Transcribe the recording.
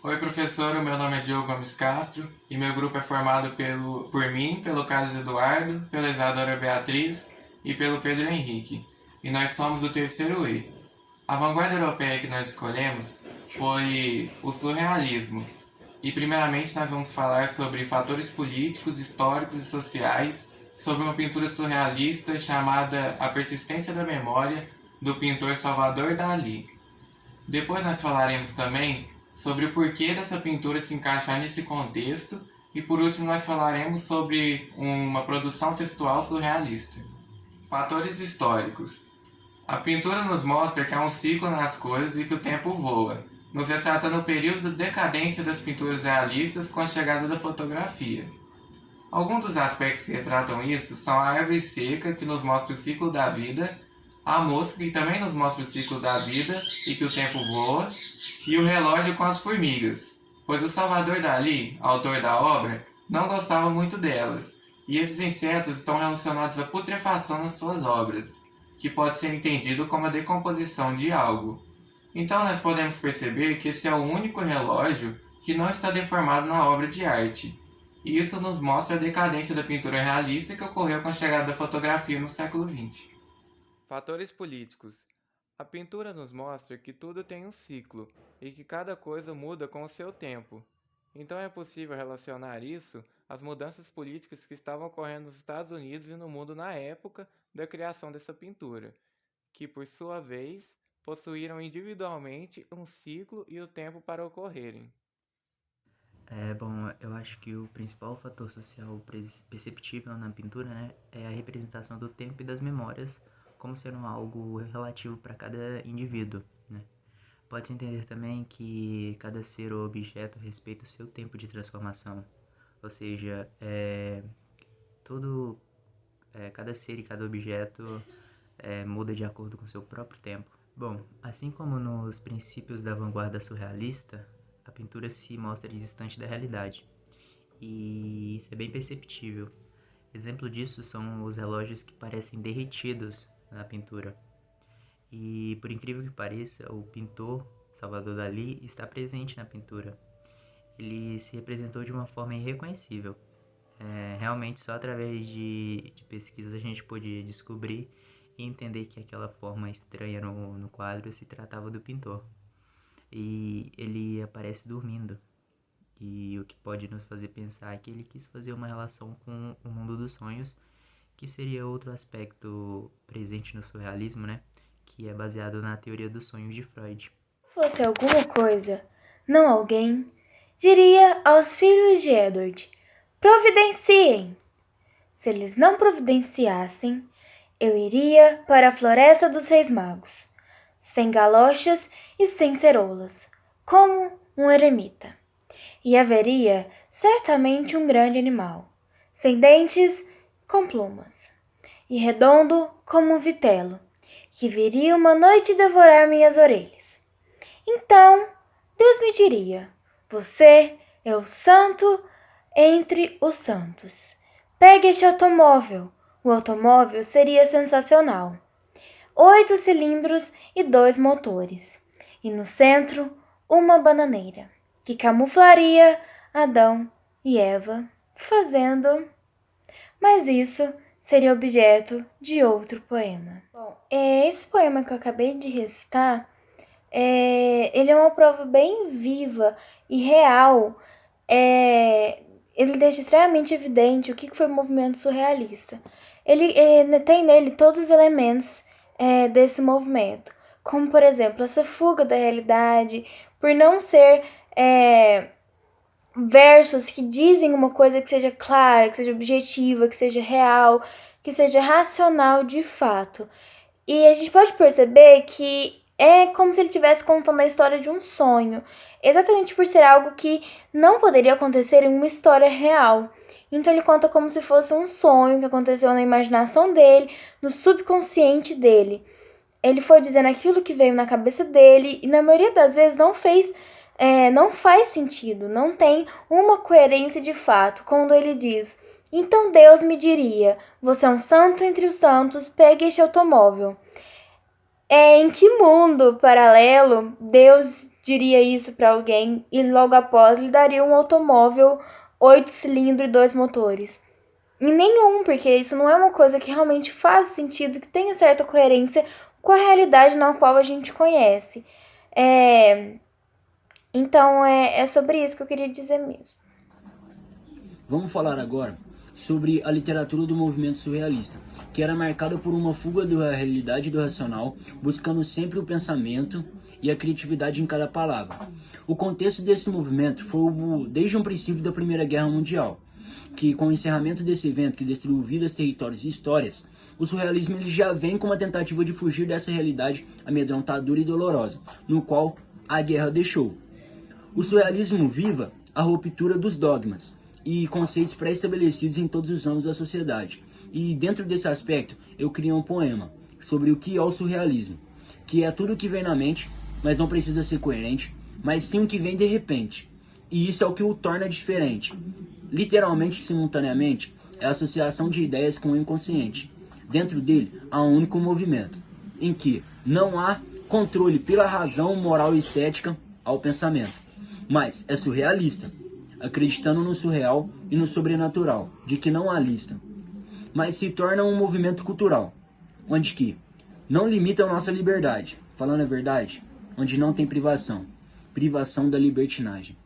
Oi, professor. O meu nome é Diogo Gomes Castro e meu grupo é formado por mim, pelo Carlos Eduardo, pela Isadora Beatriz e pelo Pedro Henrique. E nós somos do terceiro E. A vanguarda europeia que nós escolhemos foi o surrealismo. E primeiramente nós vamos falar sobre fatores políticos, históricos e sociais sobre uma pintura surrealista chamada A Persistência da Memória, do pintor Salvador Dalí. Depois nós falaremos também sobre o porquê dessa pintura se encaixar nesse contexto e por último nós falaremos sobre uma produção textual surrealista. Fatores históricos. A pintura nos mostra que há um ciclo nas coisas e que o tempo voa, nos retratando o período de decadência das pinturas realistas com a chegada da fotografia. Alguns dos aspectos que retratam isso são a árvore seca, que nos mostra o ciclo da vida, a mosca, que também nos mostra o ciclo da vida e que o tempo voa, e o relógio com as formigas, pois o Salvador Dalí, autor da obra, não gostava muito delas, e esses insetos estão relacionados à putrefação nas suas obras, que pode ser entendido como a decomposição de algo. Então nós podemos perceber que esse é o único relógio que não está deformado na obra de arte, e isso nos mostra a decadência da pintura realista que ocorreu com a chegada da fotografia no século XX. Fatores políticos. A pintura nos mostra que tudo tem um ciclo e que cada coisa muda com o seu tempo. Então é possível relacionar isso às mudanças políticas que estavam ocorrendo nos Estados Unidos e no mundo na época da criação dessa pintura, que por sua vez possuíram individualmente um ciclo e o tempo para ocorrerem. Eu acho que o principal fator social perceptível na pintura, né, é a representação do tempo e das memórias como sendo algo relativo para cada indivíduo, né. Pode-se entender também que cada ser ou objeto respeita o seu tempo de transformação, ou seja, todo, cada ser e cada objeto muda de acordo com seu próprio tempo. Bom, assim como nos princípios da vanguarda surrealista, a pintura se mostra distante da realidade. E isso é bem perceptível. Exemplo disso são os relógios que parecem derretidos na pintura. E por incrível que pareça, o pintor Salvador Dalí está presente na pintura. Ele se representou de uma forma irreconhecível. Realmente só através de pesquisas a gente pôde descobrir e entender que aquela forma estranha no quadro se tratava do pintor. E ele aparece dormindo. E o que pode nos fazer pensar é que ele quis fazer uma relação com o mundo dos sonhos, que seria outro aspecto presente no surrealismo, né? Que é baseado na teoria dos sonhos de Freud. Fosse alguma coisa, não alguém, diria aos filhos de Edward: providenciem! Se eles não providenciassem, eu iria para a floresta dos Reis Magos, sem galochas e sem ceroulas, como um eremita. E haveria certamente um grande animal, sem dentes, com plumas, e redondo como um vitelo, que viria uma noite devorar minhas orelhas. Então, Deus me diria: você é o santo entre os santos. Pegue este automóvel. O automóvel seria sensacional. 8 cilindros e 2 motores. E no centro, uma bananeira, que camuflaria Adão e Eva fazendo. Mas isso seria objeto de outro poema. Bom, esse poema que eu acabei de recitar ele é uma prova bem viva e real. Ele deixa extremamente evidente o que foi o movimento surrealista. Ele tem nele todos os elementos desse movimento, como por exemplo essa fuga da realidade, por não ser versos que dizem uma coisa que seja clara, que seja objetiva, que seja real, que seja racional de fato. E a gente pode perceber que é como se ele estivesse contando a história de um sonho, exatamente por ser algo que não poderia acontecer em uma história real. Então ele conta como se fosse um sonho que aconteceu na imaginação dele, no subconsciente dele. Ele foi dizendo aquilo que veio na cabeça dele e na maioria das vezes não faz sentido, não tem uma coerência de fato quando ele diz: então Deus me diria, você é um santo entre os santos, pegue este automóvel. Em que mundo paralelo Deus diria isso para alguém e logo após lhe daria um automóvel 8 cilindros e 2 motores. Em nenhum, porque isso não é uma coisa que realmente faz sentido, que tenha certa coerência com a realidade na qual a gente conhece. Então é sobre isso que eu queria dizer mesmo. Vamos falar agora sobre a literatura do movimento surrealista, que era marcada por uma fuga da realidade e do racional, buscando sempre o pensamento e a criatividade em cada palavra. O contexto desse movimento foi desde um princípio da Primeira Guerra Mundial, que com o encerramento desse evento que destruiu vidas, territórios e histórias, o surrealismo ele já vem com uma tentativa de fugir dessa realidade amedrontadora e dolorosa, no qual a guerra deixou. O surrealismo viva a ruptura dos dogmas e conceitos pré-estabelecidos em todos os âmbitos da sociedade. E dentro desse aspecto, eu criei um poema sobre o que é o surrealismo, que é tudo o que vem na mente, mas não precisa ser coerente, mas sim o que vem de repente. E isso é o que o torna diferente. Literalmente, simultaneamente, é a associação de ideias com o inconsciente. Dentro dele, há um único movimento, em que não há controle pela razão, moral e estética ao pensamento, mas é surrealista, acreditando no surreal e no sobrenatural, de que não há lista, mas se torna um movimento cultural, onde que não limita a nossa liberdade, falando a verdade, onde não tem privação da libertinagem.